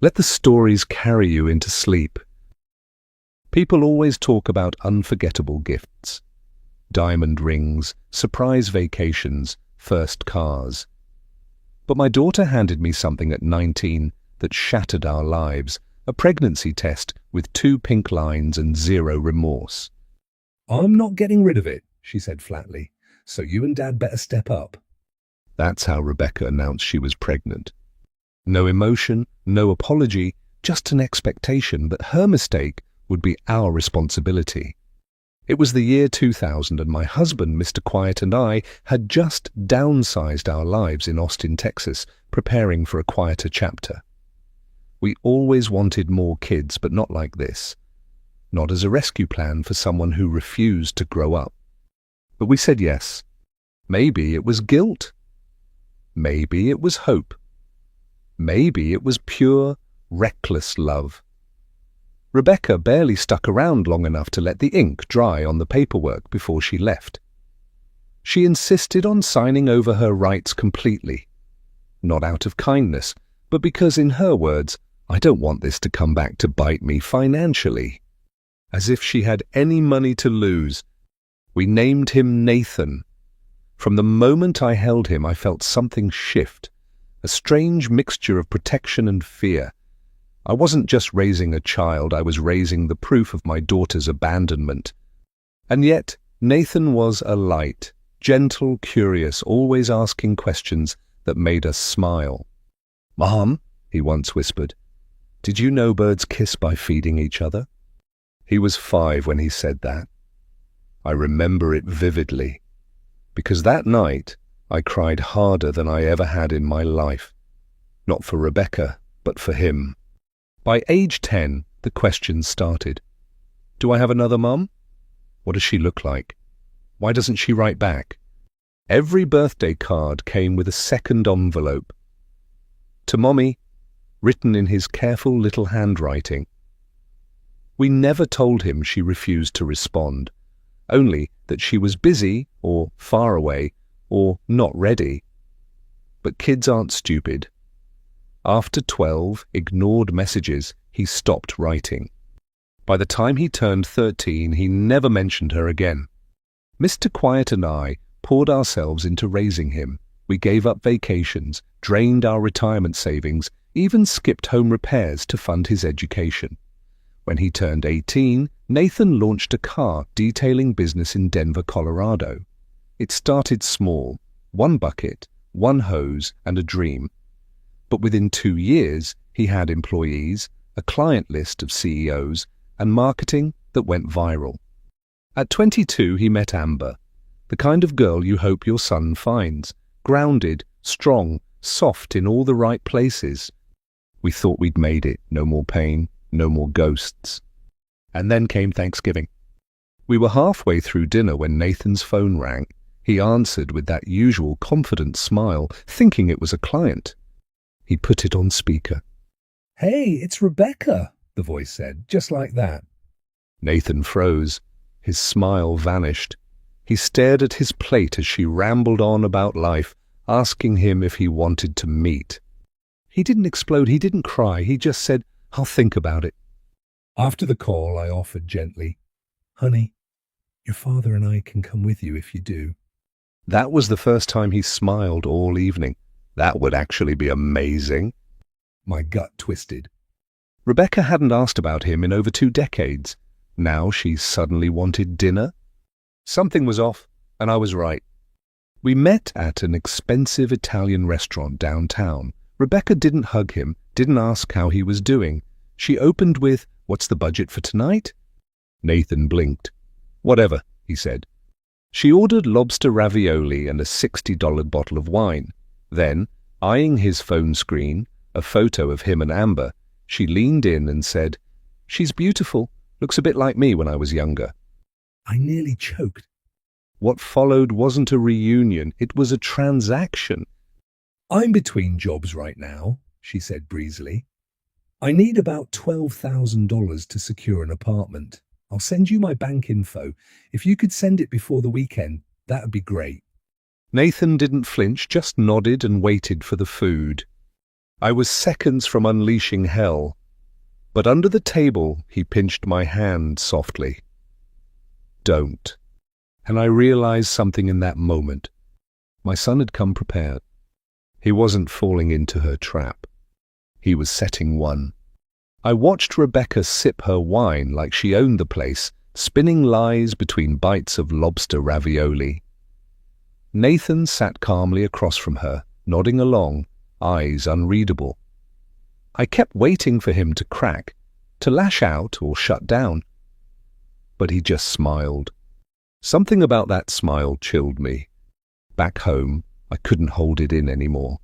Let the stories carry you into sleep. People always talk about unforgettable gifts. Diamond rings, surprise vacations, first cars. But my daughter handed me something at 19 that shattered our lives, a pregnancy test with 2 pink lines and 0 remorse. "I'm not getting rid of it," she said flatly, "so you and Dad better step up." That's how Rebecca announced she was pregnant. No emotion, no apology, just an expectation that her mistake would be our responsibility. It was the year 2000 and my husband, Mr. Quiet, and I had just downsized our lives in Austin, Texas, preparing for a quieter chapter. We always wanted more kids, but not like this. Not as a rescue plan for someone who refused to grow up. But we said yes. Maybe it was guilt. Maybe it was hope. Maybe it was pure, reckless love. Rebecca barely stuck around long enough to let the ink dry on the paperwork before she left. She insisted on signing over her rights completely. Not out of kindness, but because, in her words, I don't want this to come back to bite me financially. As if she had any money to lose. We named him Nathan. From the moment I held him, I felt something shift, a strange mixture of protection and fear. I wasn't just raising a child, I was raising the proof of my daughter's abandonment. And yet, Nathan was a light, gentle, curious, always asking questions that made us smile. "Mom," he once whispered, "did you know birds kiss by feeding each other?" He was 5 when he said that. I remember it vividly, because that night I cried harder than I ever had in my life. Not for Rebecca, but for him. By age 10, the questions started. Do I have another mum? What does she look like? Why doesn't she write back? Every birthday card came with a second envelope. To Mommy, written in his careful little handwriting. We never told him she refused to respond, only that she was busy or far away or not ready. But kids aren't stupid. After 12 ignored messages, he stopped writing. By the time he turned 13, he never mentioned her again. Mr. Quiet and I poured ourselves into raising him. We gave up vacations, drained our retirement savings, even skipped home repairs to fund his education. When he turned 18, Nathan launched a car detailing business in Denver, Colorado. It started small, 1 bucket, 1 hose, and a dream. But within 2 years, he had employees, a client list of CEOs, and marketing that went viral. At 22, he met Amber, the kind of girl you hope your son finds, grounded, strong, soft in all the right places. We thought we'd made it, no more pain, no more ghosts. And then came Thanksgiving. We were halfway through dinner when Nathan's phone rang. He answered with that usual confident smile, thinking it was a client. He put it on speaker. "Hey, it's Rebecca," the voice said, just like that. Nathan froze. His smile vanished. He stared at his plate as she rambled on about life, asking him if he wanted to meet. He didn't explode, he didn't cry, he just said, "I'll think about it." After the call, I offered gently, "Honey, your father and I can come with you if you do." That was the first time he smiled all evening. That would actually be amazing. My gut twisted. Rebecca hadn't asked about him in over 2 decades. Now she suddenly wanted dinner. Something was off, and I was right. We met at an expensive Italian restaurant downtown. Rebecca didn't hug him, didn't ask how he was doing. She opened with, "What's the budget for tonight?" Nathan blinked. "Whatever," he said. She ordered lobster ravioli and a $60 bottle of wine. Then, eyeing his phone screen, a photo of him and Amber, she leaned in and said, "She's beautiful. Looks a bit like me when I was younger." I nearly choked. What followed wasn't a reunion, it was a transaction. "I'm between jobs right now," she said breezily. "I need about $12,000 to secure an apartment. I'll send you my bank info. If you could send it before the weekend, that would be great." Nathan didn't flinch, just nodded and waited for the food. I was seconds from unleashing hell, but under the table he pinched my hand softly. Don't. And I realized something in that moment. My son had come prepared. He wasn't falling into her trap. He was setting one. I watched Rebecca sip her wine like she owned the place, spinning lies between bites of lobster ravioli. Nathan sat calmly across from her, nodding along, eyes unreadable. I kept waiting for him to crack, to lash out or shut down. But he just smiled. Something about that smile chilled me. Back home, I couldn't hold it in anymore.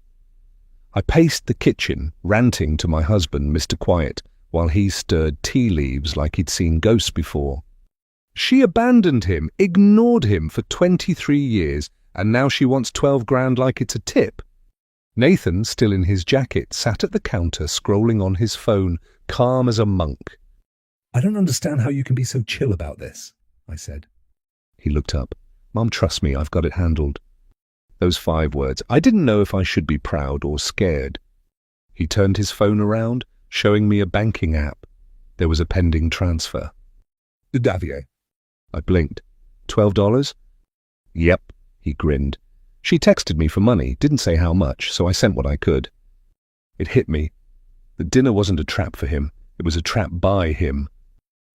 I paced the kitchen, ranting to my husband, Mr. Quiet, while he stirred tea leaves like he'd seen ghosts before. She abandoned him, ignored him for 23 years, and now she wants 12 grand like it's a tip. Nathan, still in his jacket, sat at the counter scrolling on his phone, calm as a monk. I don't understand how you can be so chill about this, I said. He looked up. Mum, trust me, I've got it handled. Those 5 words. I didn't know if I should be proud or scared. He turned his phone around, showing me a banking app. There was a pending transfer. Davier. I blinked. $12? Yep, he grinned. She texted me for money, didn't say how much, so I sent what I could. It hit me. The dinner wasn't a trap for him. It was a trap by him.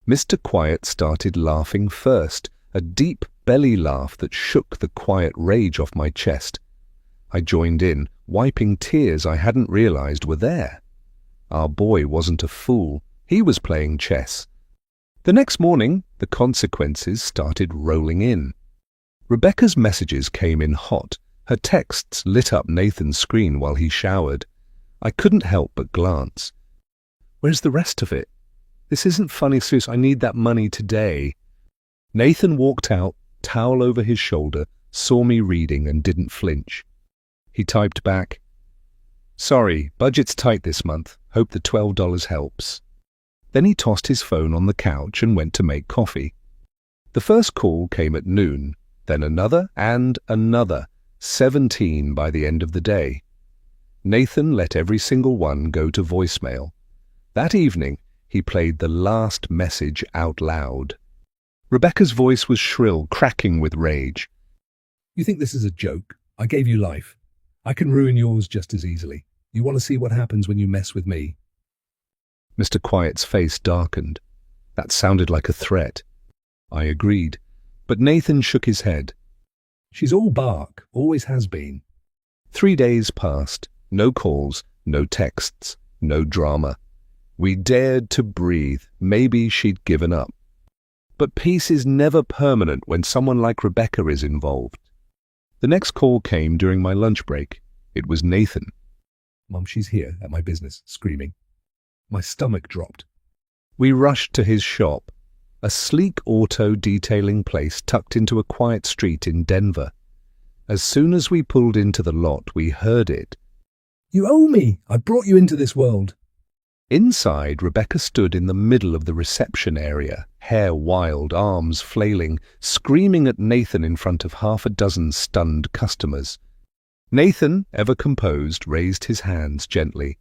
Mr. Quiet started laughing first, a deep belly laugh that shook the quiet rage off my chest. I joined in, wiping tears I hadn't realized were there. Our boy wasn't a fool. He was playing chess. The next morning, the consequences started rolling in. Rebecca's messages came in hot. Her texts lit up Nathan's screen while he showered. I couldn't help but glance. Where's the rest of it? This isn't funny, Sus. I need that money today. Nathan walked out, towel over his shoulder, saw me reading and didn't flinch. He typed back, "Sorry, budget's tight this month. Hope the $12 helps." Then he tossed his phone on the couch and went to make coffee. The first call came at noon, then another and another, 17 by the end of the day. Nathan let every single one go to voicemail. That evening, he played the last message out loud. Rebecca's voice was shrill, cracking with rage. You think this is a joke? I gave you life. I can ruin yours just as easily. You want to see what happens when you mess with me? Mr. Quiet's face darkened. That sounded like a threat. I agreed, but Nathan shook his head. She's all bark, always has been. 3 days passed. No calls, no texts, no drama. We dared to breathe. Maybe she'd given up. But peace is never permanent when someone like Rebecca is involved. The next call came during my lunch break. It was Nathan. Mum, she's here at my business, screaming. My stomach dropped. We rushed to his shop, a sleek auto detailing place tucked into a quiet street in Denver. As soon as we pulled into the lot, we heard it. You owe me. I brought you into this world. Inside, Rebecca stood in the middle of the reception area, hair wild, arms flailing, screaming at Nathan in front of half a dozen stunned customers. Nathan, ever composed, raised his hands gently.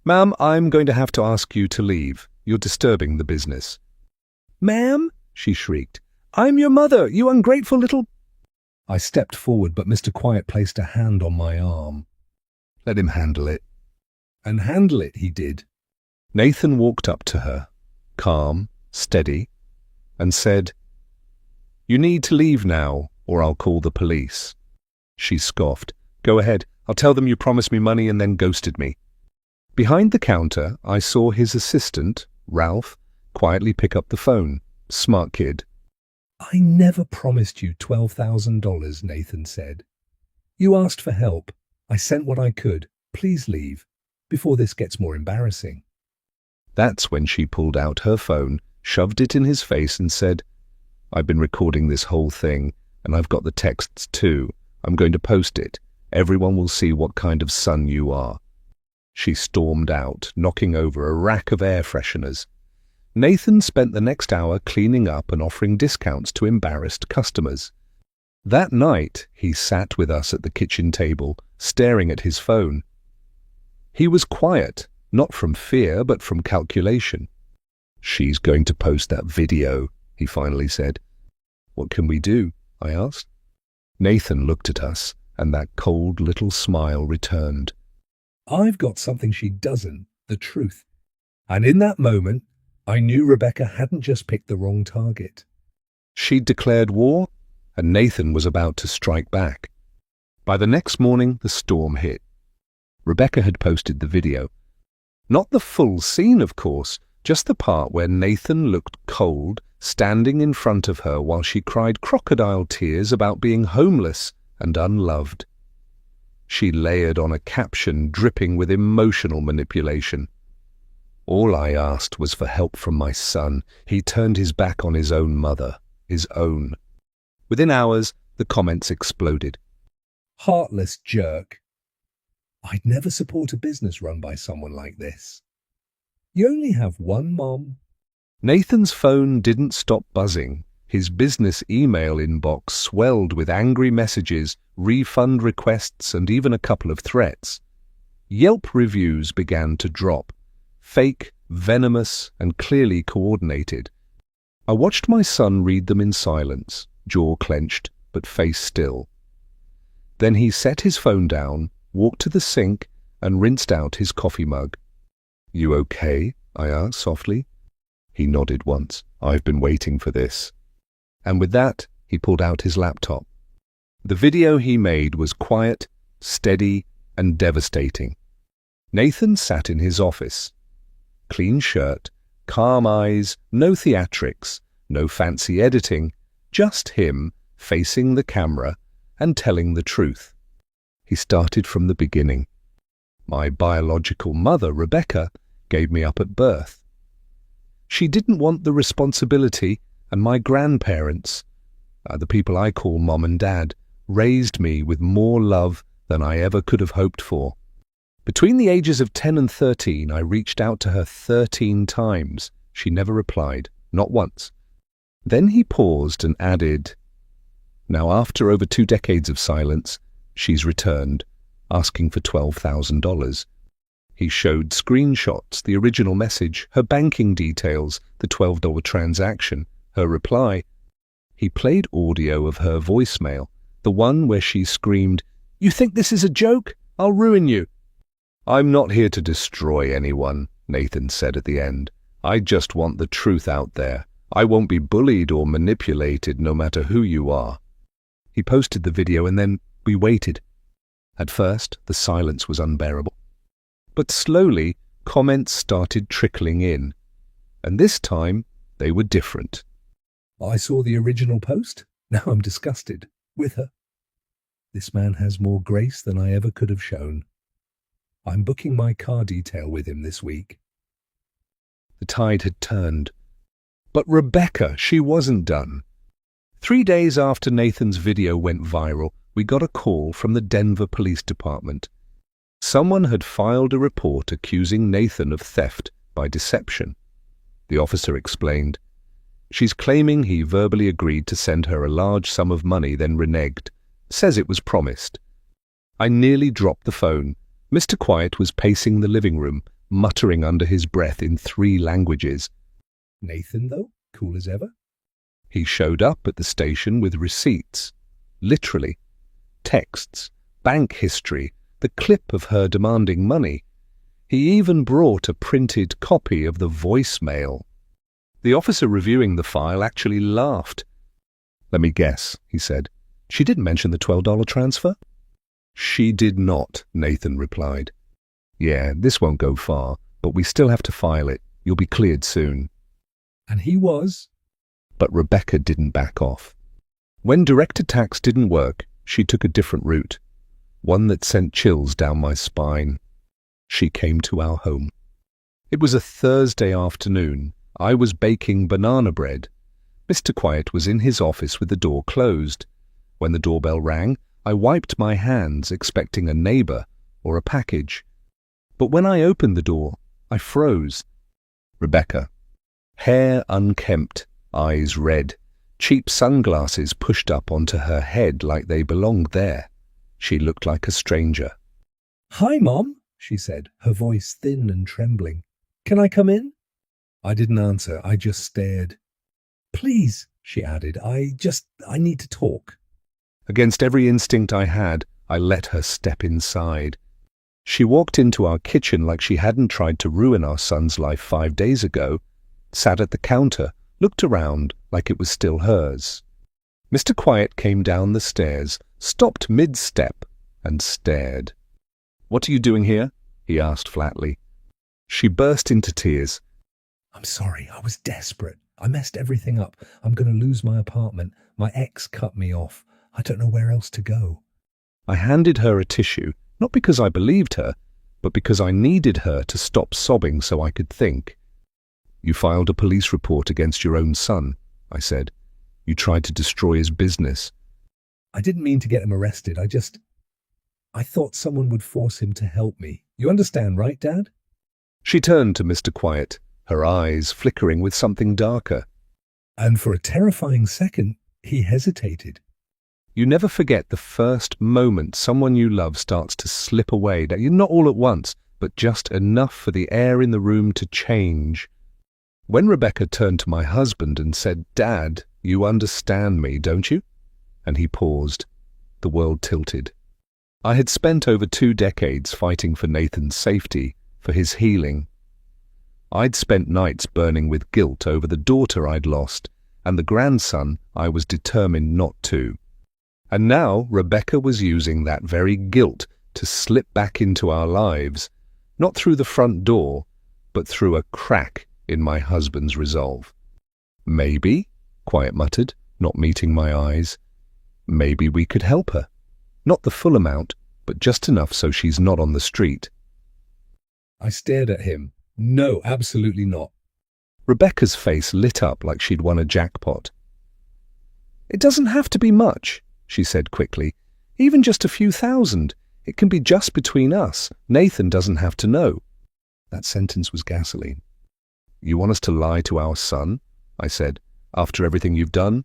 "Ma'am, I'm going to have to ask you to leave. You're disturbing the business." "Ma'am," she shrieked, "I'm your mother, you ungrateful little—" I stepped forward, but Mr. Quiet placed a hand on my arm. "Let him handle it." And handle it he did. Nathan walked up to her, calm, steady, and said, "You need to leave now, or I'll call the police." She scoffed. "Go ahead. I'll tell them you promised me money and then ghosted me." Behind the counter, I saw his assistant, Ralph, quietly pick up the phone. Smart kid. I never promised you $12,000, Nathan said. You asked for help. I sent what I could. Please leave, before this gets more embarrassing. That's when she pulled out her phone, shoved it in his face and said, "I've been recording this whole thing, and I've got the texts too. I'm going to post it. Everyone will see what kind of son you are." She stormed out, knocking over a rack of air fresheners. Nathan spent the next hour cleaning up and offering discounts to embarrassed customers. That night, he sat with us at the kitchen table, staring at his phone. He was quiet, not from fear, but from calculation. "She's going to post that video," he finally said. "What can we do?" I asked. Nathan looked at us, and that cold little smile returned. "I've got something she doesn't, the truth." And in that moment, I knew Rebecca hadn't just picked the wrong target. She'd declared war, and Nathan was about to strike back. By the next morning, the storm hit. Rebecca had posted the video. Not the full scene, of course, just the part where Nathan looked cold, standing in front of her while she cried crocodile tears about being homeless and unloved. She layered on a caption dripping with emotional manipulation. "All I asked was for help from my son. He turned his back on his own mother, his own." Within hours, the comments exploded. "Heartless jerk. I'd never support a business run by someone like this. You only have one mom." Nathan's phone didn't stop buzzing. His business email inbox swelled with angry messages, refund requests, and even a couple of threats. Yelp reviews began to drop. Fake, venomous, and clearly coordinated. I watched my son read them in silence, jaw clenched, but face still. Then he set his phone down, walked to the sink, and rinsed out his coffee mug. "You okay?" I asked softly. He nodded once. "I've been waiting for this." And with that, he pulled out his laptop. The video he made was quiet, steady, and devastating. Nathan sat in his office. Clean shirt, calm eyes, no theatrics, no fancy editing, just him facing the camera and telling the truth. He started from the beginning. "My biological mother, Rebecca, gave me up at birth. She didn't want the responsibility, and my grandparents, the people I call Mom and Dad, raised me with more love than I ever could have hoped for. Between the ages of 10 and 13, I reached out to her 13 times. She never replied, not once." Then he paused and added, "Now, after over 2 decades of silence, she's returned, asking for $12,000. He showed screenshots, the original message, her banking details, the $12 transaction, her reply. He played audio of her voicemail, the one where she screamed, "You think this is a joke? I'll ruin you." "I'm not here to destroy anyone," Nathan said at the end. "I just want the truth out there. I won't be bullied or manipulated no matter who you are." He posted the video and then we waited. At first, the silence was unbearable. But slowly, comments started trickling in. And this time, they were different. "I saw the original post. Now I'm disgusted with her. This man has more grace than I ever could have shown. I'm booking my car detail with him this week." The tide had turned. But Rebecca, she wasn't done. 3 days after Nathan's video went viral, we got a call from the Denver Police Department. Someone had filed a report accusing Nathan of theft by deception. The officer explained, "She's claiming he verbally agreed to send her a large sum of money, then reneged. Says it was promised." I nearly dropped the phone. Mr. Quiet was pacing the living room, muttering under his breath in 3 languages. Nathan, though, cool as ever. He showed up at the station with receipts. Literally. Texts, bank history, the clip of her demanding money. He even brought a printed copy of the voicemail. The officer reviewing the file actually laughed. "Let me guess," he said. "She didn't mention the $12 transfer?" "She did not," Nathan replied. "Yeah, this won't go far, but we still have to file it. You'll be cleared soon." And he was. But Rebecca didn't back off. When direct attacks didn't work, she took a different route, one that sent chills down my spine. She came to our home. It was a Thursday afternoon. I was baking banana bread. Mr. Quiet was in his office with the door closed. When the doorbell rang, I wiped my hands, expecting a neighbor or a package. But when I opened the door, I froze. Rebecca. Hair unkempt, eyes red, cheap sunglasses pushed up onto her head like they belonged there. She looked like a stranger. "Hi, Mom. she said, her voice thin and trembling. Can I come in? I didn't answer. I just stared. Please, she added. I need to talk. Against every instinct I had, I let her step inside. She walked into our kitchen like she hadn't tried to ruin our son's life 5 days ago, sat at the counter, looked around like it was still hers. Mr. Quiet came down the stairs, stopped mid-step, and stared. "What are you doing here?" he asked flatly. She burst into tears. I'm sorry, I was desperate. I messed everything up. I'm going to lose my apartment. My ex cut me off. I don't know where else to go. I handed her a tissue, not because I believed her, but because I needed her to stop sobbing so I could think. "You filed a police report against your own son," I said. "You tried to destroy his business." I didn't mean to get him arrested. I thought someone would force him to help me. You understand, right, Dad? She turned to Mr. Quiet, her eyes flickering with something darker. And for a terrifying second, he hesitated. You never forget the first moment someone you love starts to slip away. Not all at once, but just enough for the air in the room to change. When Rebecca turned to my husband and said, "Dad, you understand me, don't you?" and he paused, the world tilted. I had spent over 2 decades fighting for Nathan's safety, for his healing. I'd spent nights burning with guilt over the daughter I'd lost and the grandson I was determined not to. And now Rebecca was using that very guilt to slip back into our lives, not through the front door, but through a crack in my husband's resolve. "Maybe," Quiet muttered, not meeting my eyes, "maybe we could help her. Not the full amount, but just enough so she's not on the street." I stared at him. No, absolutely not. Rebecca's face lit up like she'd won a jackpot. "It doesn't have to be much," she said quickly. "Even just a few thousand. It can be just between us. Nathan doesn't have to know." That sentence was gasoline. "You want us to lie to our son?" I said. "After everything you've done?"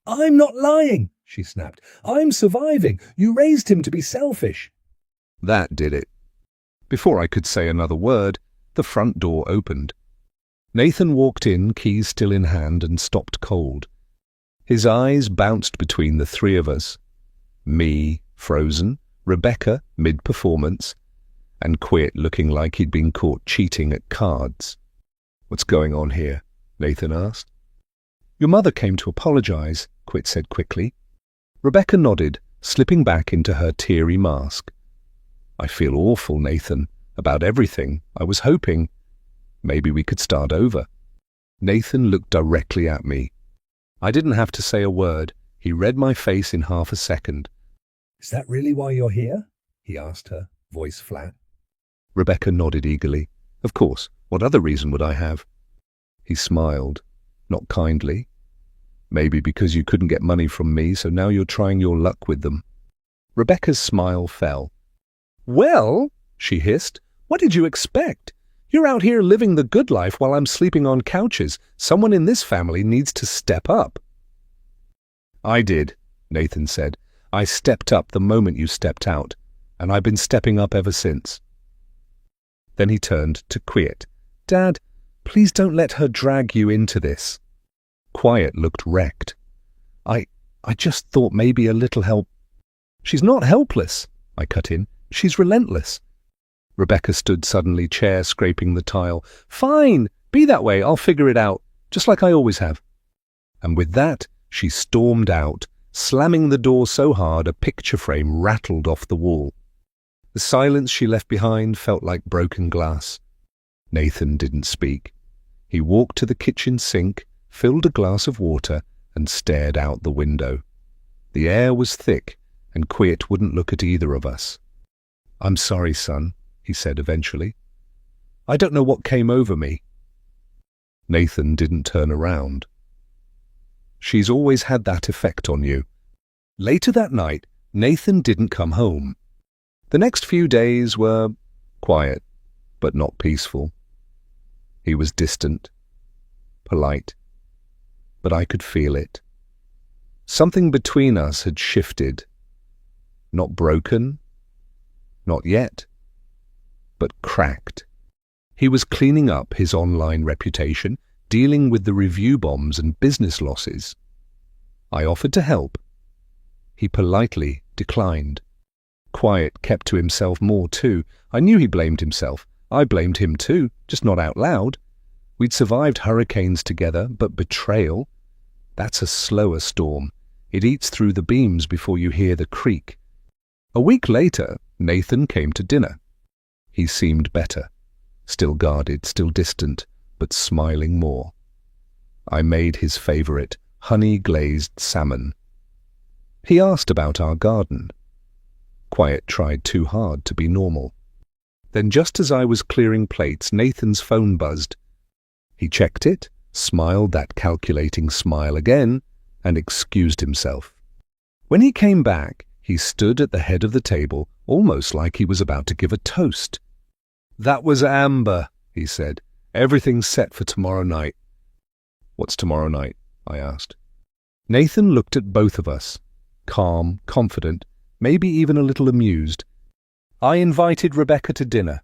I'm not lying, she snapped. I'm surviving. You raised him to be selfish. That did it. Before I could say another word, the front door opened. Nathan walked in, keys still in hand, and stopped cold. His eyes bounced between the 3 of us. Me, frozen, Rebecca, mid-performance, and Quit looking like he'd been caught cheating at cards. "What's going on here?" Nathan asked. "Your mother came to apologize," Quit said quickly. Rebecca nodded, slipping back into her teary mask. "I feel awful, Nathan, about everything. I was hoping maybe we could start over." Nathan looked directly at me. I didn't have to say a word. He read my face in half a second. Is that really why you're here? He asked her, voice flat. Rebecca nodded eagerly. Of course, what other reason would I have? He smiled, not kindly. Maybe because you couldn't get money from me, so now you're trying your luck with them. Rebecca's smile fell. "Well," she hissed, "what did you expect? You're out here living the good life while I'm sleeping on couches. Someone in this family needs to step up." "I did," Nathan said. "I stepped up the moment you stepped out, and I've been stepping up ever since." Then he turned to Quiet. "Dad, please don't let her drag you into this." Quiet looked wrecked. I just thought maybe a little help." "She's not helpless," I cut in. "She's relentless." Rebecca stood suddenly, chair scraping the tile. "Fine, be that way, I'll figure it out, just like I always have." And with that, she stormed out, slamming the door so hard a picture frame rattled off the wall. The silence she left behind felt like broken glass. Nathan didn't speak. He walked to the kitchen sink, filled a glass of water, and stared out the window. The air was thick, and Quiet wouldn't look at either of us. "I'm sorry, son," he said eventually. "I don't know what came over me." Nathan didn't turn around. "She's always had that effect on you." Later that night, Nathan didn't come home. The next few days were quiet, but not peaceful. He was distant, polite, but I could feel it. Something between us had shifted. Not broken, not yet, but cracked. He was cleaning up his online reputation, dealing with the review bombs and business losses. I offered to help. He politely declined. Quiet kept to himself more too. I knew he blamed himself. I blamed him too, just not out loud. We'd survived hurricanes together, but betrayal? That's a slower storm. It eats through the beams before you hear the creak. A week later, Nathan came to dinner. He seemed better. Still guarded, still distant, but smiling more. I made his favorite, honey-glazed salmon. He asked about our garden. Quiet tried too hard to be normal. Then just as I was clearing plates, Nathan's phone buzzed. He checked it, smiled that calculating smile again, and excused himself. When he came back, he stood at the head of the table, almost like he was about to give a toast. "That was Amber," he said. "Everything's set for tomorrow night." "What's tomorrow night?" I asked. Nathan looked at both of us, calm, confident, maybe even a little amused. "I invited Rebecca to dinner."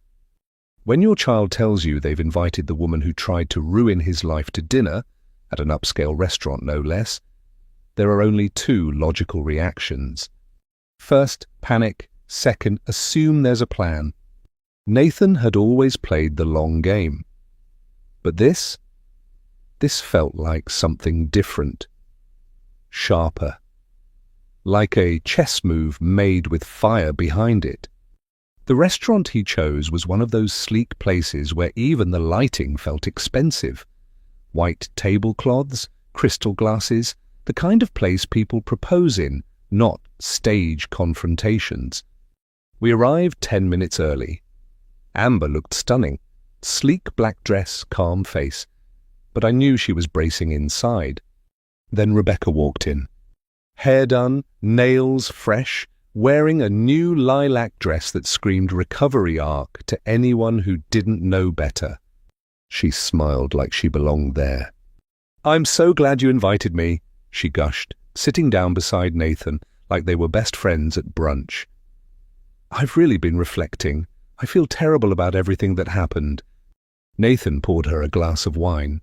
When your child tells you they've invited the woman who tried to ruin his life to dinner, at an upscale restaurant no less, there are only two logical reactions. First, panic. Second, assume there's a plan. Nathan had always played the long game. But this felt like something different. Sharper. Like a chess move made with fire behind it. The restaurant he chose was one of those sleek places where even the lighting felt expensive. White tablecloths, crystal glasses, the kind of place people propose in, not stage confrontations. We arrived 10 minutes early. Amber looked stunning. Sleek black dress, calm face. But I knew she was bracing inside. Then Rebecca walked in. Hair done, nails fresh, wearing a new lilac dress that screamed recovery arc to anyone who didn't know better. She smiled like she belonged there. "I'm so glad you invited me," she gushed, sitting down beside Nathan like they were best friends at brunch. "I've really been reflecting. I feel terrible about everything that happened." Nathan poured her a glass of wine.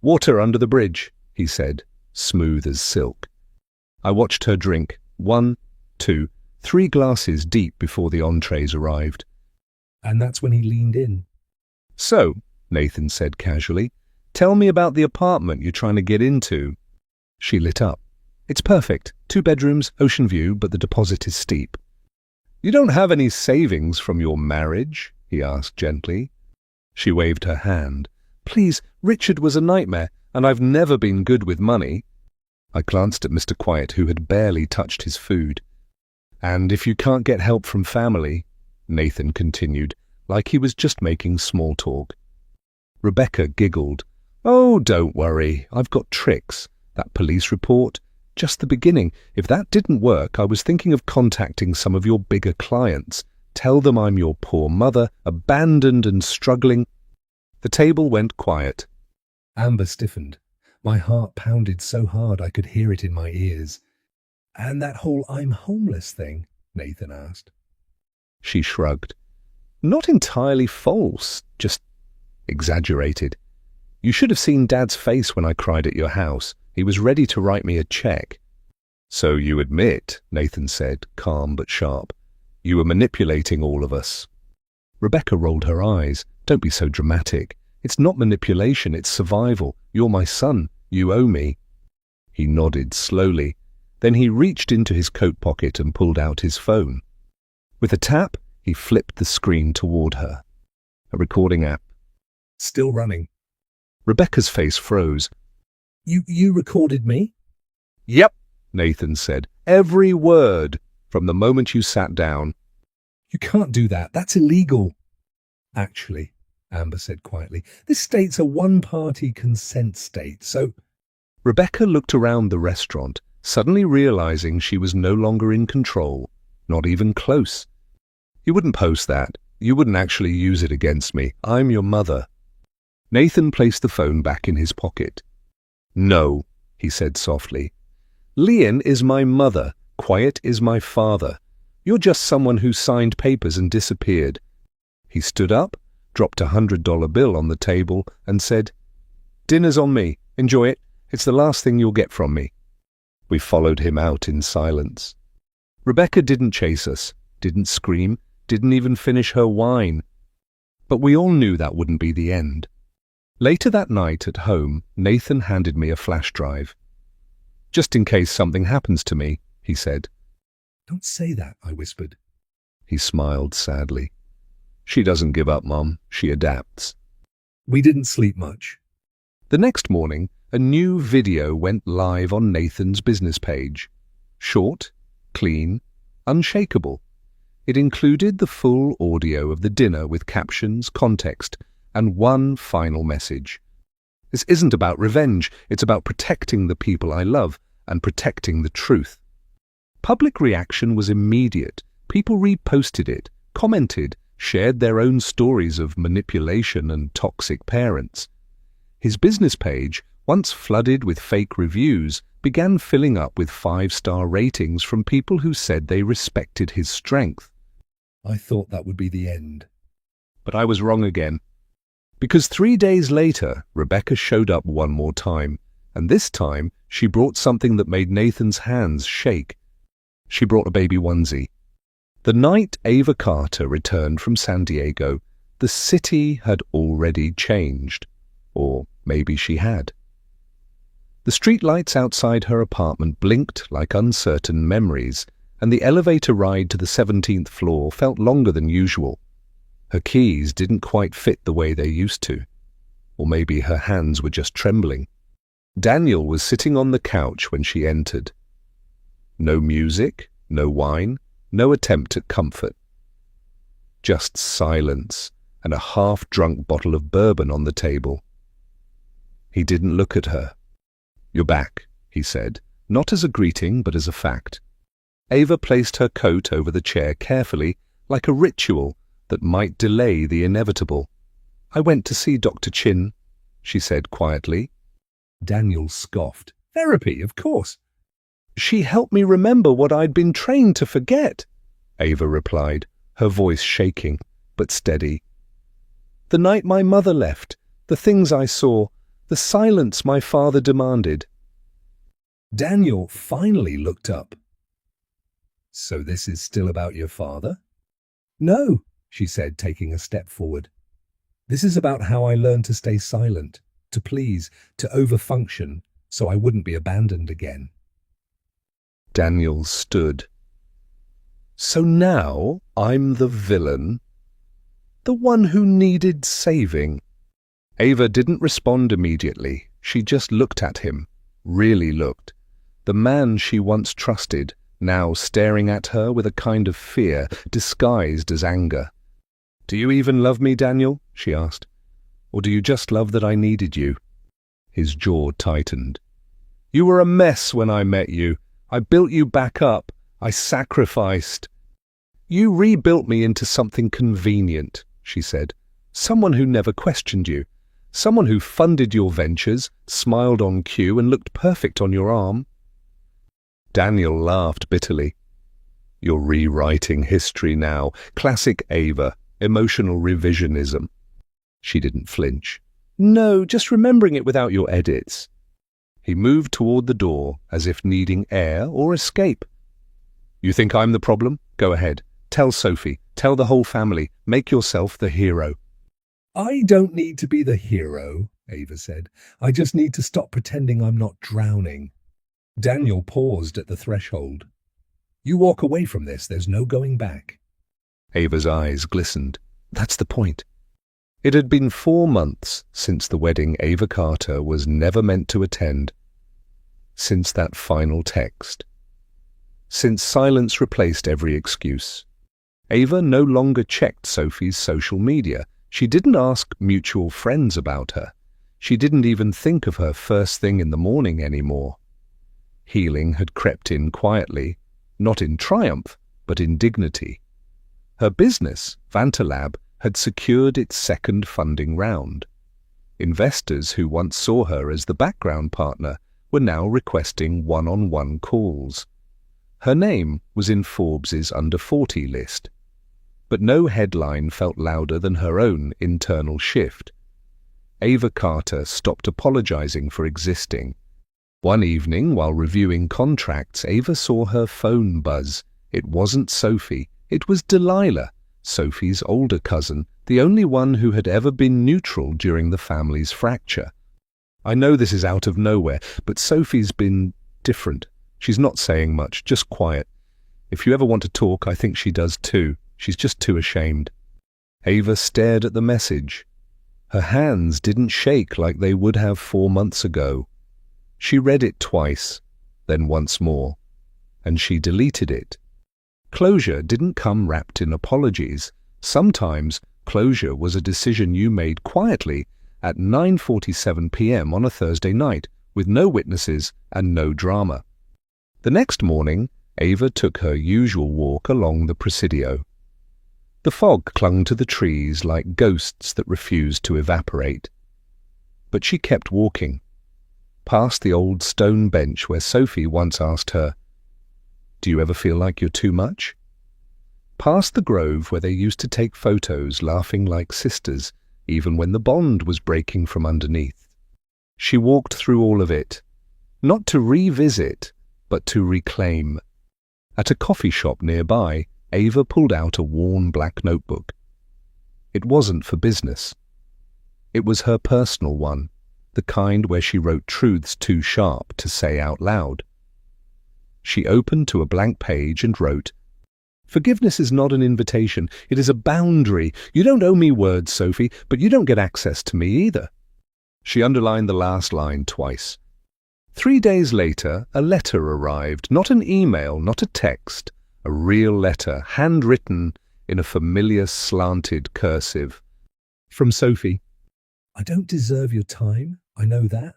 "Water under the bridge," he said, smooth as silk. I watched her drink, 1, 2, 3 glasses deep before the entrees arrived. And that's when he leaned in. "So," Nathan said casually, "tell me about the apartment you're trying to get into." She lit up. "It's perfect. 2 bedrooms, ocean view, but the deposit is steep." "You don't have any savings from your marriage?" he asked gently. She waved her hand. "Please, Richard was a nightmare, and I've never been good with money." I glanced at Mr. Quiet, who had barely touched his food. "And if you can't get help from family," Nathan continued, like he was just making small talk. Rebecca giggled. "Oh, don't worry. I've got tricks. That police report, just the beginning. If that didn't work, I was thinking of contacting some of your bigger clients. Tell them I'm your poor mother, abandoned and struggling." The table went quiet. Amber stiffened. My heart pounded so hard I could hear it in my ears. "And that whole 'I'm homeless' thing?" Nathan asked. She shrugged. "Not entirely false, just exaggerated. You should have seen Dad's face when I cried at your house. He was ready to write me a check." "So you admit," Nathan said, calm but sharp, "you were manipulating all of us." Rebecca rolled her eyes. "Don't be so dramatic. It's not manipulation, it's survival. You're my son. You owe me." He nodded slowly. Then he reached into his coat pocket and pulled out his phone. With a tap, he flipped the screen toward her. A recording app. "Still running." Rebecca's face froze. You recorded me?" "Yep," Nathan said. "Every word, from the moment you sat down." "You can't do that. That's illegal." "Actually," Amber said quietly, "this state's a one-party consent state, so—" Rebecca looked around the restaurant, suddenly realizing she was no longer in control, not even close. "You wouldn't post that. You wouldn't actually use it against me. I'm your mother." Nathan placed the phone back in his pocket. "No," he said softly. "Lian is my mother. Quiet is my father. You're just someone who signed papers and disappeared." He stood up, dropped $100 bill on the table, and said, "Dinner's on me. Enjoy it. It's the last thing you'll get from me." We followed him out in silence. Rebecca didn't chase us, didn't scream, didn't even finish her wine. But we all knew that wouldn't be the end. Later that night at home, Nathan handed me a flash drive. "Just in case something happens to me," he said. "Don't say that," I whispered. He smiled sadly. "She doesn't give up, Mom. She adapts." We didn't sleep much. The next morning, a new video went live on Nathan's business page. Short, clean, unshakable. It included the full audio of the dinner with captions, context, and one final message. This isn't about revenge, it's about protecting the people I love and protecting the truth. Public reaction was immediate. People reposted it, commented, shared their own stories of manipulation and toxic parents. His business page, once flooded with fake reviews, began filling up with 5-star ratings from people who said they respected his strength. I thought that would be the end. But I was wrong again. Because 3 days later, Rebecca showed up one more time, and this time she brought something that made Nathan's hands shake. She brought a baby onesie. The night Ava Carter returned from San Diego, the city had already changed. Or maybe she had. The streetlights outside her apartment blinked like uncertain memories, and the elevator ride to the 17th floor felt longer than usual. Her keys didn't quite fit the way they used to. Or maybe her hands were just trembling. Daniel was sitting on the couch when she entered. No music, no wine, no attempt at comfort. Just silence and a half-drunk bottle of bourbon on the table. He didn't look at her. "You're back," he said, not as a greeting but as a fact. Ava placed her coat over the chair carefully, like a ritual that might delay the inevitable. "I went to see Dr. Chin," she said quietly. Daniel scoffed. "Therapy, of course." "She helped me remember what I'd been trained to forget," Ava replied, her voice shaking, but steady. "The night my mother left, the things I saw, the silence my father demanded." Daniel finally looked up. "So this is still about your father?" "No," she said, taking a step forward. "This is about how I learned to stay silent, to please, to overfunction, so I wouldn't be abandoned again." Daniel stood. "So now I'm the villain? The one who needed saving?" Ava didn't respond immediately. She just looked at him, really looked. The man she once trusted, now staring at her with a kind of fear disguised as anger. "Do you even love me, Daniel?" she asked. "Or do you just love that I needed you?" His jaw tightened. "You were a mess when I met you. I built you back up. I sacrificed." "You rebuilt me into something convenient," she said. "Someone who never questioned you. Someone who funded your ventures, smiled on cue, and looked perfect on your arm." Daniel laughed bitterly. "You're rewriting history now. Classic Ava. Emotional revisionism." She didn't flinch. "No, just remembering it without your edits." He moved toward the door, as if needing air or escape. "You think I'm the problem? Go ahead. Tell Sophie. Tell the whole family. Make yourself the hero." "I don't need to be the hero," Ava said. "I just need to stop pretending I'm not drowning." Daniel paused at the threshold. "You walk away from this, there's no going back." Ava's eyes glistened. That's the point. It had been 4 months since the wedding Ava Carter was never meant to attend. Since that final text. Since silence replaced every excuse. Ava no longer checked Sophie's social media. She didn't ask mutual friends about her. She didn't even think of her first thing in the morning anymore. Healing had crept in quietly, not in triumph, but in dignity. Her business, Vantalab, had secured its second funding round. Investors who once saw her as the background partner were now requesting one-on-one calls. Her name was in Forbes's under 40 list. but no headline felt louder than her own internal shift. Ava Carter stopped apologizing for existing. One evening, while reviewing contracts, Ava saw her phone buzz. It wasn't Sophie, it was Delilah, Sophie's older cousin, the only one who had ever been neutral during the family's fracture. I know this is out of nowhere, but Sophie's been different. She's not saying much, just quiet. If you ever want to talk, I think she does too. She's just too ashamed. Ava stared at the message. Her hands didn't shake like they would have 4 months ago. She read it twice, then once more, and she deleted it. Closure didn't come wrapped in apologies. Sometimes closure was a decision you made quietly at 9:47 p.m. on a Thursday night, with no witnesses and no drama. The next morning, Ava took her usual walk along the Presidio. The fog clung to the trees like ghosts that refused to evaporate. But she kept walking, past the old stone bench where Sophie once asked her, "Do you ever feel like you're too much?" Past the grove where they used to take photos laughing like sisters, even when the bond was breaking from underneath. She walked through all of it, not to revisit, but to reclaim. At a coffee shop nearby, Ava pulled out a worn black notebook. It wasn't for business. It was her personal one, the kind where she wrote truths too sharp to say out loud. She opened to a blank page and wrote, "Forgiveness is not an invitation, it is a boundary. You don't owe me words, Sophie, but you don't get access to me either." She underlined the last line twice. 3 days later, a letter arrived, not an email, not a text, a real letter, handwritten in a familiar slanted cursive. From Sophie. I don't deserve your time, I know that.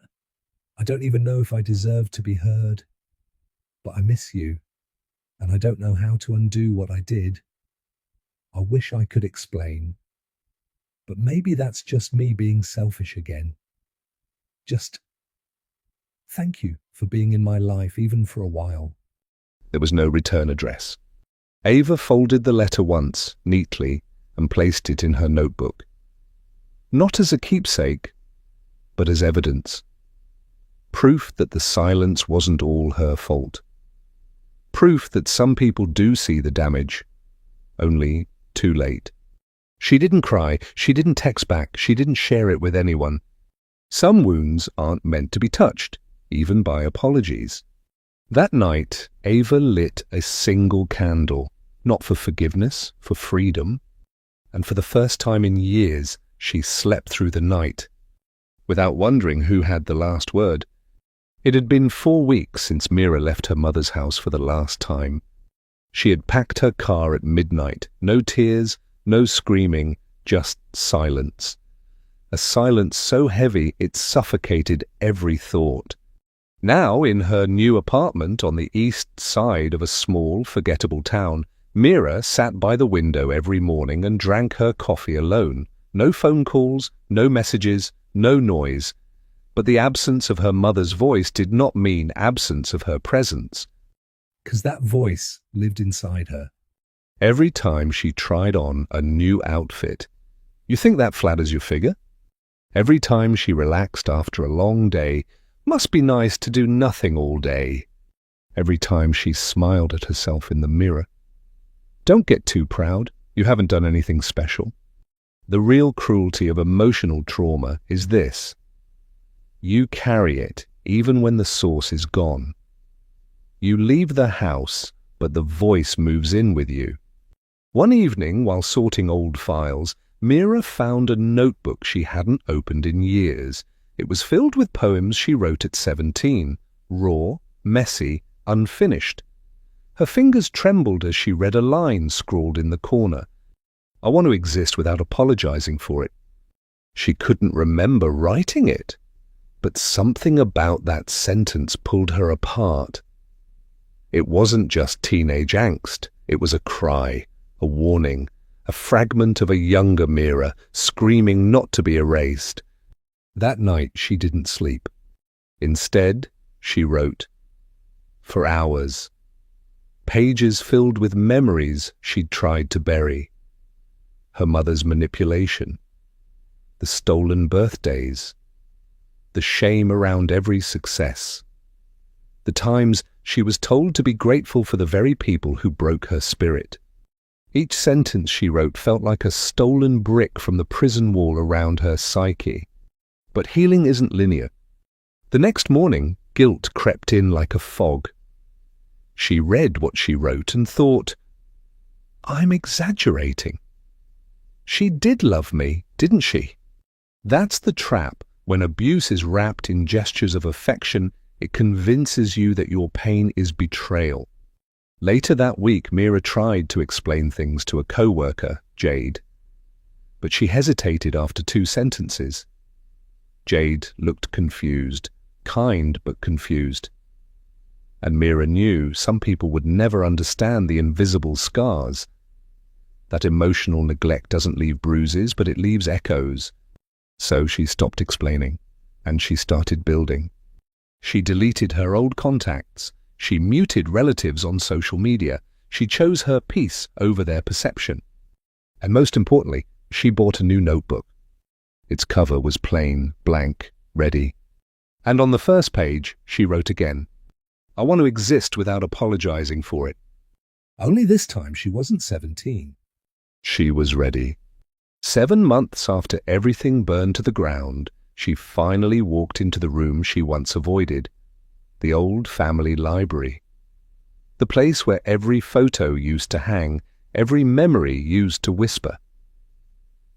I don't even know if I deserve to be heard. But I miss you, and I don't know how to undo what I did. I wish I could explain. But maybe that's just me being selfish again. Just thank you for being in my life, even for a while. There was no return address. Ava folded the letter once, neatly, and placed it in her notebook. Not as a keepsake, but as evidence. Proof that the silence wasn't all her fault. Proof that some people do see the damage, only too late. She didn't cry, she didn't text back, she didn't share it with anyone. Some wounds aren't meant to be touched, even by apologies. That night, Ava lit a single candle, not for forgiveness, for freedom. And for the first time in years, she slept through the night, without wondering who had the last word. It had been 4 weeks since Mira left her mother's house for the last time. She had packed her car at midnight, no tears, no screaming, just silence. A silence so heavy it suffocated every thought. Now, in her new apartment on the east side of a small, forgettable town, Mira sat by the window every morning and drank her coffee alone. No phone calls, no messages, no noise. But the absence of her mother's voice did not mean absence of her presence. 'Cause that voice lived inside her. Every time she tried on a new outfit, you think that flatters your figure? Every time she relaxed after a long day, must be nice to do nothing all day. Every time she smiled at herself in the mirror. Don't get too proud, you haven't done anything special. The real cruelty of emotional trauma is this. You carry it even when the source is gone. You leave the house, but the voice moves in with you. One evening, while sorting old files, Mira found a notebook she hadn't opened in years. It was filled with poems she wrote at 17, raw, messy, unfinished. Her fingers trembled as she read a line scrawled in the corner. I want to exist without apologizing for it. She couldn't remember writing it, but something about that sentence pulled her apart. It wasn't just teenage angst, it was a cry, a warning, a fragment of a younger Mira screaming not to be erased. That night she didn't sleep. Instead, she wrote. For hours. Pages filled with memories she'd tried to bury. her mother's manipulation, the stolen birthdays, the shame around every success, the times she was told to be grateful for the very people who broke her spirit. Each sentence she wrote felt like a stolen brick from the prison wall around her psyche. But healing isn't linear. The next morning, guilt crept in like a fog. She read what she wrote and thought, I'm exaggerating. She did love me, didn't she? That's the trap. When abuse is wrapped in gestures of affection, it convinces you that your pain is betrayal. Later that week, Mira tried to explain things to a co-worker, Jade, but she hesitated after 2 sentences. Jade looked confused, kind but confused. And Mira knew some people would never understand the invisible scars. That emotional neglect doesn't leave bruises, but it leaves echoes. So she stopped explaining, and she started building. She deleted her old contacts. She muted relatives on social media. She chose her peace over their perception. And most importantly, she bought a new notebook. Its cover was plain, blank, ready. And on the first page, she wrote again, I want to exist without apologizing for it. Only this time she wasn't 17. She was ready. 7 months after everything burned to the ground, she finally walked into the room she once avoided, the old family library. The place where every photo used to hang, every memory used to whisper.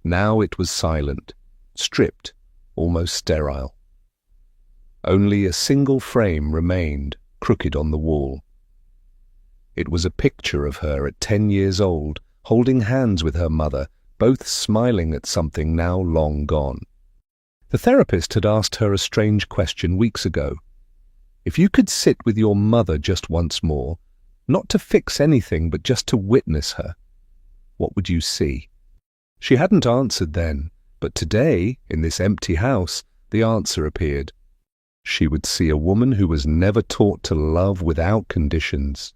Now it was silent, stripped, almost sterile. Only a single frame remained, crooked on the wall. It was a picture of her at 10 years old, holding hands with her mother, both smiling at something now long gone. The therapist had asked her a strange question weeks ago. If you could sit with your mother just once more, not to fix anything but just to witness her, what would you see? She hadn't answered then, but today, in this empty house, the answer appeared. She would see a woman who was never taught to love without conditions.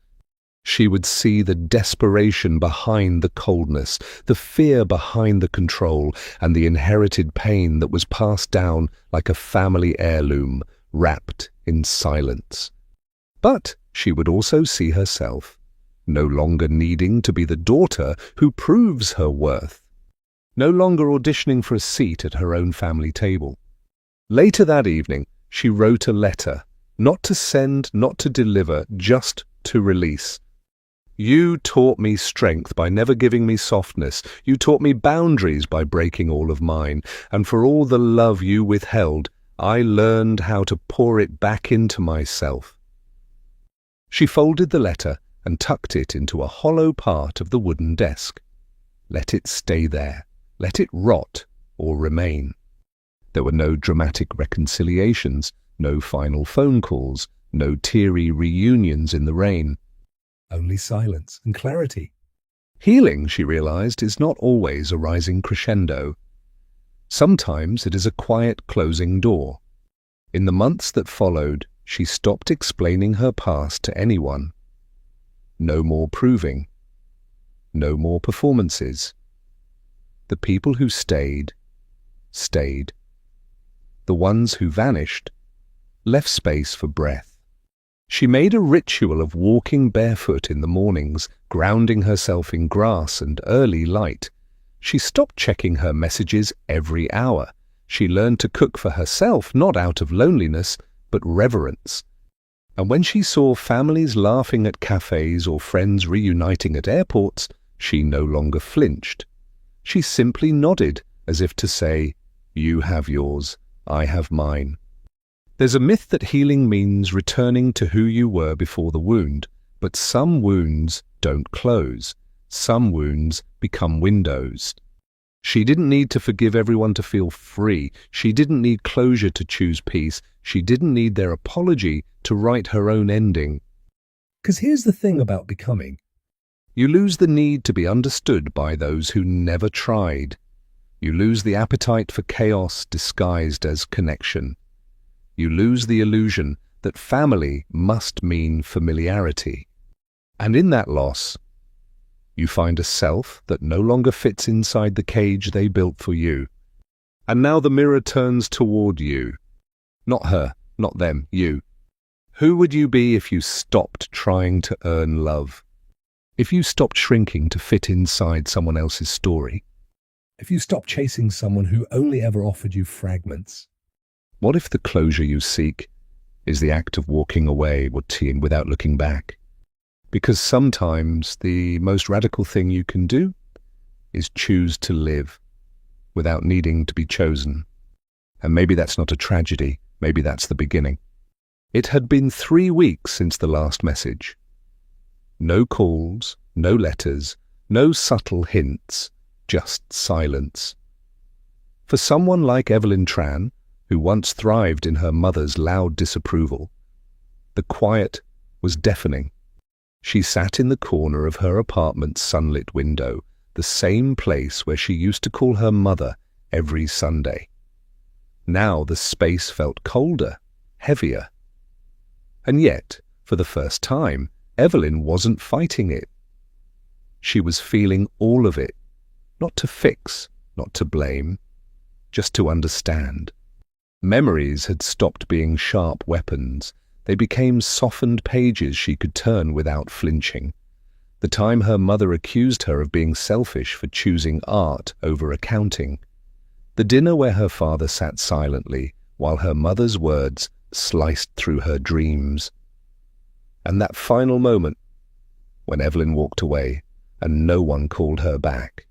She would see the desperation behind the coldness, the fear behind the control, and the inherited pain that was passed down like a family heirloom, wrapped in silence. But she would also see herself, no longer needing to be the daughter who proves her worth, no longer auditioning for a seat at her own family table. Later that evening, she wrote a letter, not to send, not to deliver, just to release. You taught me strength by never giving me softness. You taught me boundaries by breaking all of mine. And for all the love you withheld, I learned how to pour it back into myself. She folded the letter and tucked it into a hollow part of the wooden desk. Let it stay there. Let it rot or remain. There were no dramatic reconciliations, no final phone calls, no teary reunions in the rain. Only silence and clarity. Healing, she realized, is not always a rising crescendo. Sometimes it is a quiet closing door. In the months that followed, she stopped explaining her past to anyone. No more proving. No more performances. The people who stayed, stayed. The ones who vanished, left space for breath. She made a ritual of walking barefoot in the mornings, grounding herself in grass and early light. She stopped checking her messages every hour. She learned to cook for herself, not out of loneliness, but reverence. And when she saw families laughing at cafes or friends reuniting at airports, she no longer flinched. She simply nodded, as if to say, you have yours, I have mine. There's a myth that healing means returning to who you were before the wound, but some wounds don't close. Some wounds become windows. She didn't need to forgive everyone to feel free. She didn't need closure to choose peace. She didn't need their apology to write her own ending. 'Cause here's the thing about becoming. You lose the need to be understood by those who never tried. You lose the appetite for chaos disguised as connection. You lose the illusion that family must mean familiarity. And in that loss, You find a self that no longer fits inside the cage they built for you. And now the mirror turns toward you. Not her, not them, you. Who would you be if you stopped trying to earn love? If you stopped shrinking to fit inside someone else's story? If you stopped chasing someone who only ever offered you fragments? What if the closure you seek is the act of walking away or teeing without looking back? Because sometimes the most radical thing you can do is choose to live without needing to be chosen. And maybe that's not a tragedy, maybe that's the beginning. It had been 3 weeks since the last message. No calls, no letters, no subtle hints, just silence. For someone like Evelyn Tran, who once thrived in her mother's loud disapproval, the quiet was deafening. She sat in the corner of her apartment's sunlit window, the same place where she used to call her mother every Sunday. Now the space felt colder, heavier. And yet, for the first time, Evelyn wasn't fighting it. She was feeling all of it, not to fix, not to blame, just to understand. Memories had stopped being sharp weapons. They became softened pages she could turn without flinching. The time her mother accused her of being selfish for choosing art over accounting. The dinner where her father sat silently while her mother's words sliced through her dreams. And that final moment when Evelyn walked away and no one called her back.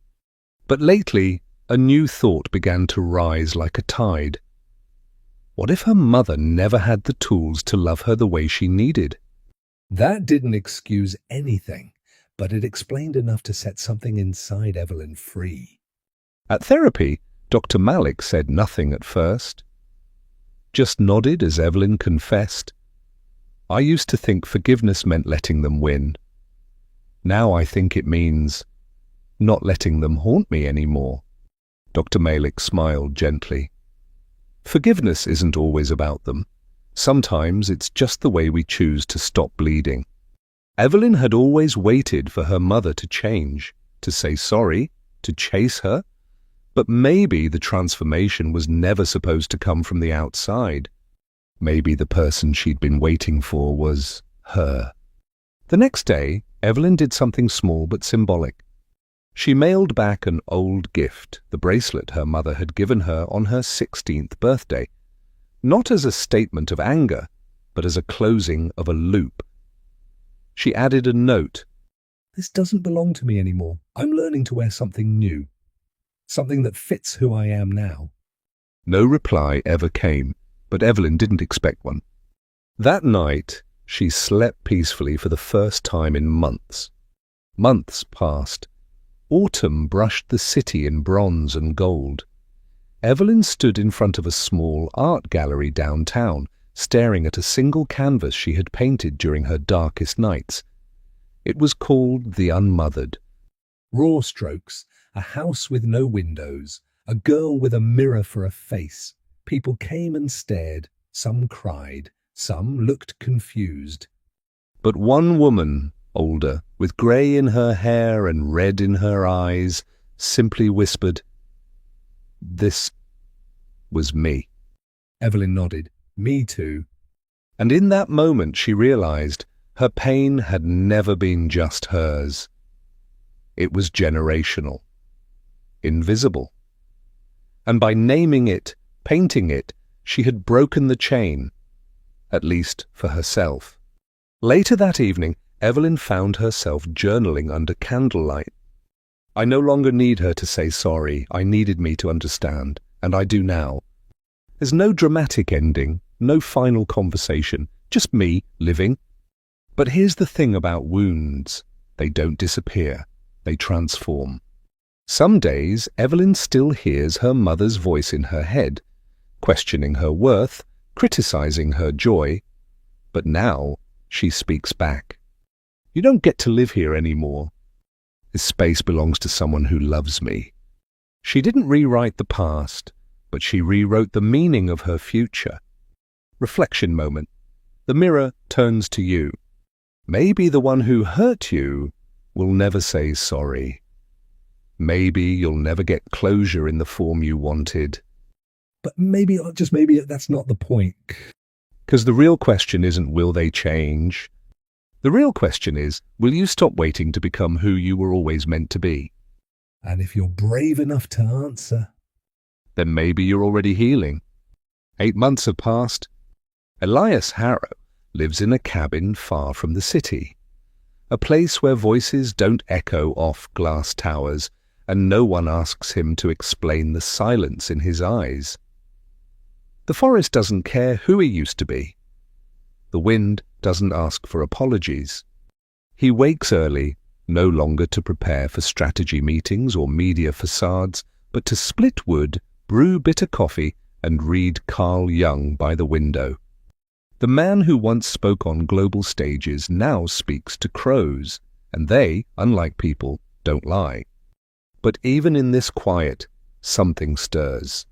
But lately, a new thought began to rise like a tide. What if her mother never had the tools to love her the way she needed? That didn't excuse anything, but it explained enough to set something inside Evelyn free. At therapy, Dr. Malik said nothing at first. Just nodded as Evelyn confessed. I used to think forgiveness meant letting them win. Now I think it means not letting them haunt me anymore. Dr. Malik smiled gently. Forgiveness isn't always about them. Sometimes it's just the way we choose to stop bleeding. Evelyn had always waited for her mother to change, to say sorry, to chase her. But maybe the transformation was never supposed to come from the outside. Maybe the person she'd been waiting for was her. The next day, Evelyn did something small but symbolic. She mailed back an old gift, the bracelet her mother had given her on her 16th birthday, not as a statement of anger, but as a closing of a loop. She added a note. This doesn't belong to me anymore. I'm learning to wear something new. Something that fits who I am now. No reply ever came, but Evelyn didn't expect one. That night, she slept peacefully for the first time in months. Months passed. Autumn brushed the city in bronze and gold. Evelyn stood in front of a small art gallery downtown, staring at a single canvas she had painted during her darkest nights. It was called The Unmothered. Raw strokes, a house with no windows, a girl with a mirror for a face. People came and stared. Some cried. Some looked confused. But one woman, older, with grey in her hair and red in her eyes, simply whispered, "This was me." Evelyn nodded. Me too. And in that moment she realized her pain had never been just hers. It was generational, invisible. And by naming it, painting it, she had broken the chain, at least for herself. Later that evening, Evelyn found herself journaling under candlelight. I no longer need her to say sorry. I needed me to understand, and I do now. There's no dramatic ending, no final conversation, just me living. But here's the thing about wounds. They don't disappear. They transform. Some days, Evelyn still hears her mother's voice in her head, questioning her worth, criticizing her joy. But now, she speaks back. You don't get to live here anymore. This space belongs to someone who loves me. She didn't rewrite the past, but she rewrote the meaning of her future. Reflection moment. The mirror turns to you. Maybe the one who hurt you will never say sorry. Maybe you'll never get closure in the form you wanted. But maybe, just maybe, that's not the point. Because the real question isn't will they change? The real question is, will you stop waiting to become who you were always meant to be? And if you're brave enough to answer, Then maybe you're already healing. 8 months have passed. Elias Harrow lives in a cabin far from the city, a place where voices don't echo off glass towers and no one asks him to explain the silence in his eyes. The forest doesn't care who he used to be. The wind doesn't ask for apologies. He wakes early, no longer to prepare for strategy meetings or media facades, but to split wood, brew bitter coffee, and read Carl Jung by the window. The man who once spoke on global stages now speaks to crows, and they, unlike people, don't lie. But even in this quiet, something stirs.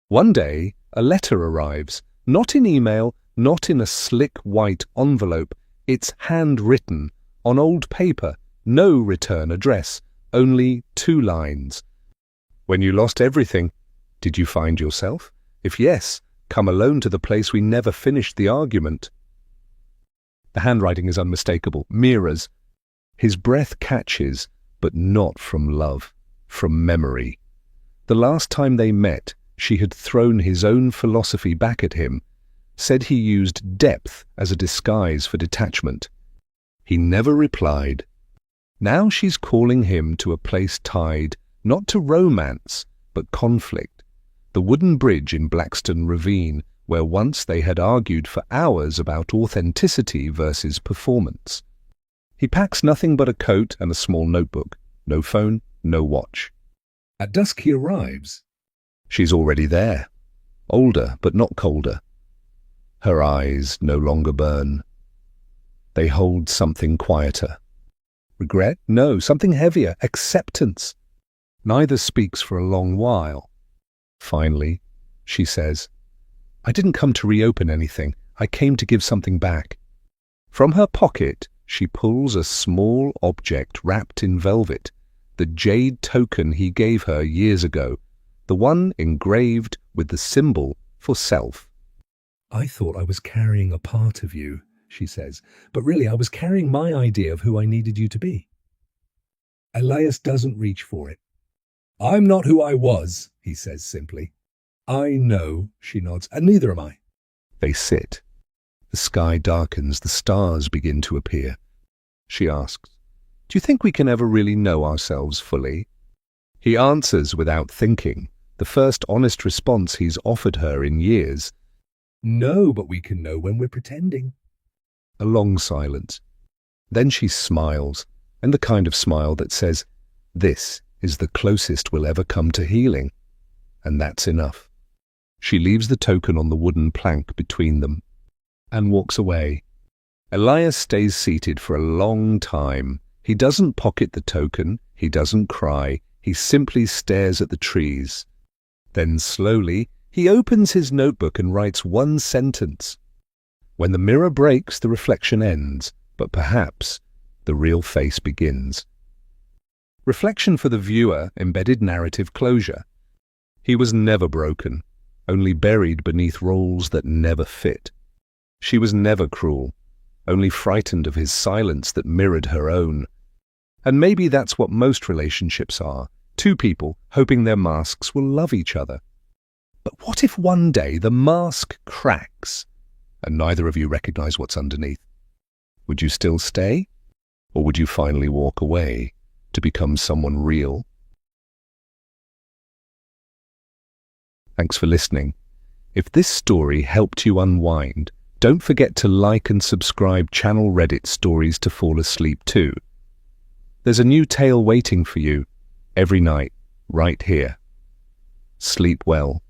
One day, a letter arrives, not in email, not in a slick white envelope. It's handwritten, on old paper, no return address, only 2 lines. When you lost everything, did you find yourself? If yes, come alone to the place we never finished the argument. The handwriting is unmistakable, mirrors. His breath catches, but not from love, from memory. The last time they met, she had thrown his own philosophy back at him, said he used depth as a disguise for detachment. He never replied. Now she's calling him to a place tied, not to romance, but conflict. The wooden bridge in Blackstone Ravine, where once they had argued for hours about authenticity versus performance. He packs nothing but a coat and a small notebook. No phone, no watch. At dusk he arrives. She's already there. Older, but not colder. Her eyes no longer burn. They hold something quieter. Regret? No, something heavier. Acceptance. Neither speaks for a long while. Finally, she says, I didn't come to reopen anything. I came to give something back. From her pocket, she pulls a small object wrapped in velvet, the jade token he gave her years ago, the one engraved with the symbol for self. I thought I was carrying a part of you, she says, but really I was carrying my idea of who I needed you to be. Elias doesn't reach for it. I'm not who I was, he says simply. I know, she nods, and neither am I. They sit. The sky darkens, the stars begin to appear. She asks, do you think we can ever really know ourselves fully? He answers without thinking, the first honest response he's offered her in years. No, but we can know when we're pretending. A long silence. Then she smiles, and the kind of smile that says, this is the closest we'll ever come to healing. And that's enough. She leaves the token on the wooden plank between them and walks away. Elias stays seated for a long time. He doesn't pocket the token. He doesn't cry. He simply stares at the trees. Then slowly, he opens his notebook and writes one sentence. When the mirror breaks, the reflection ends, but perhaps the real face begins. Reflection for the viewer, embedded narrative closure. He was never broken, only buried beneath roles that never fit. She was never cruel, only frightened of his silence that mirrored her own. And maybe that's what most relationships are, 2 people hoping their masks will love each other. But what if one day the mask cracks and neither of you recognize what's underneath? Would you still stay? Or would you finally walk away to become someone real? Thanks for listening. If this story helped you unwind, don't forget to like and subscribe channel Reddit Stories to Fall Asleep too. There's a new tale waiting for you every night, right here. Sleep well.